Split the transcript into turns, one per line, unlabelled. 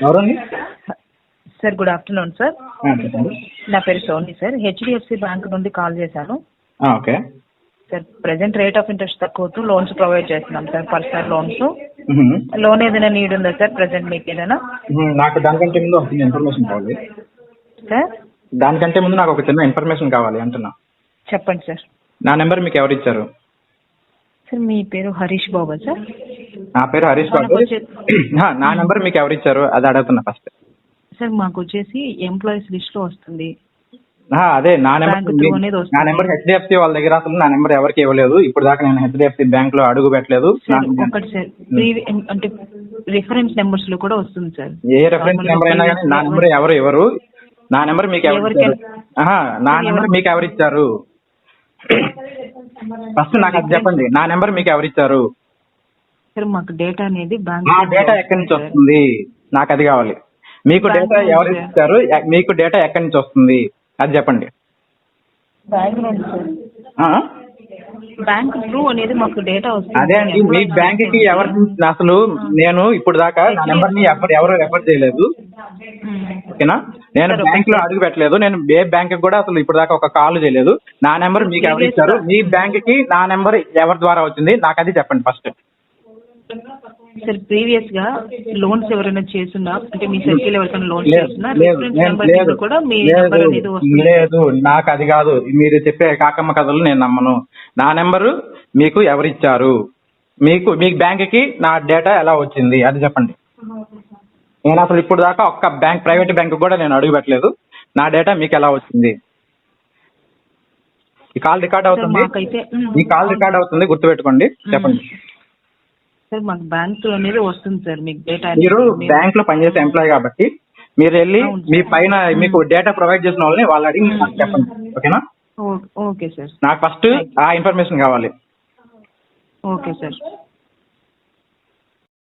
ఎవరండి?
Sir good afternoon sir.
చెప్పండి.
నా పేరు సోని సార్. హెచ్డిఎఫ్సి బ్యాంక్ నుండి కాల్ చేశాను
okay
sir. Present rate of interest తక్కువ లోన్స్ ప్రొవైడ్ చేస్తున్నాం సార్, పర్సనల్ లోన్స్.
మ్మ్.
లోన్ ఏదైనా నీడ్ ఉందా సార్ ప్రెసెంట్ మీకు ఏదైనా?
నాకు దానికంటే ముందు ఒక చిన్న ఇన్ఫర్మేషన్ కావాలి.
సార్
దానికంటే ముందు నాకు ఒక చిన్న ఇన్ఫర్మేషన్ కావాలి అంటున్నా.
చెప్పండి సార్.
నా నెంబర్ మీకు ఎవరు ఇచ్చారు?
సార్ మీ పేరు హరీష్ బాబా సార్?
నా పేరు హరీష్ బాబు. నా నెంబర్ మీకు ఎవరు ఇచ్చారు అది అడుగుతున్నా ఫస్ట్.
సార్ మాకు వచ్చేసి ఎంప్లాయీస్ లిస్ట్ లో వస్తుంది.
అదే నా నెంబర్.
Bank through అనేది వస్తుంది.
నా నెంబర్ హెచ్డిఎఫ్సి వాళ్ళ దగ్గర అసలు నా నెంబర్ ఎవరికి ఇవ్వలేదు. ఇప్పుడు దాకా నేను హెచ్డిఎఫ్సి బ్యాంక్ లో అడుగు పెట్టలేదు.
సార్ ఒకటి సార్, అంటే రిఫరెన్స్ నెంబర్స్ లో కూడా వస్తుంది సార్.
ఏ రెఫరెన్స్ నెంబర్ అయినా కానీ నా నెంబర్ ఎవరు ఇవ్వరు. నా నెంబర్ మీకు ఎవరు ఇచ్చారు? నా నెంబర్ మీకు ఎవరు ఇచ్చారు? ఫస్ట్ నాకు అది చెప్పండి. నా నెంబర్ మీకు ఎవరు ఇచ్చారు?
సార్ మాకు డేటా అనేది బ్యాంక్.
ఆ డేటా ఎక్కడి నుంచి వస్తుంది? నాకు అది కావాలి. మీకు డేటా ఎవరు ఇచ్చారు? మీకు డేటా ఎక్కడి నుంచి వస్తుంది అది చెప్పండి.
బ్యాంక్ నుండి సార్. బ్యాంక్ త్రూ అనేది మాకు డేటా వస్తుంది.
అదే అండి, మీ బ్యాంక్ కి ఎవరు అసలు నేను ఇప్పుడు దాకా నా నెంబర్ ని ఎవరు రెఫర్ చేయలేదు. ఓకేనా? నేను బ్యాంక్ లో అడుగు పెట్టలేదు. నేను ఏ బ్యాంక్ కూడా అసలు ఇప్పుడు దాకా ఒక కాల్ చేయలేదు. నా నెంబర్ మీకు ఎవరు ఇచ్చారు? మీ బ్యాంక్ కి నా నెంబర్ ఎవరి ద్వారా వచ్చింది నాకు అది చెప్పండి ఫస్ట్.
సార్ ప్రీవియస్ గా లోన్స్ ఎవరైనా చేస్తున్నా, అంటే మీ సర్కిల్ ఎవరికైనా లోన్స్ చేస్తున్నా కూడా మీ నెంబర్ అనేది వస్తుంది.
లేదు, నాకు అది కాదు. మీరు చెప్పే కాకమ్మ కథలు నేను నమ్మను. నా నెంబరు మీకు ఎవరిచ్చారు? మీ బ్యాంక్ కి నా డేటా ఎలా వచ్చింది అది చెప్పండి. నేను అసలు ఇప్పుడు దాకా ఒక్క బ్యాంక్, ప్రైవేట్ బ్యాంక్ కూడా నేను అడుగు పెట్టలేదు. నా డేటా మీకు ఎలా వచ్చింది? ఈ కాల్ రికార్డ్ అవుతుంది. ఈ కాల్ రికార్డ్ అవుతుంది, గుర్తుపెట్టుకోండి. చెప్పండి.
సార్ మాకు బ్యాంక్ అనేది వస్తుంది సార్ మీకు డేటా.
మీరు బ్యాంక్ లో పనిచేసే ఎంప్లాయ్ కాబట్టి మీరు వెళ్ళి మీ పైన మీకు డేటా ప్రొవైడ్ చేసిన వాళ్ళని వాళ్ళు అడిగి నాకు చెప్పండి. ఓకేనా?
Okay sir.
నాకు ఫస్ట్ ఆ ఇన్ఫర్మేషన్ కావాలి.
Okay sir.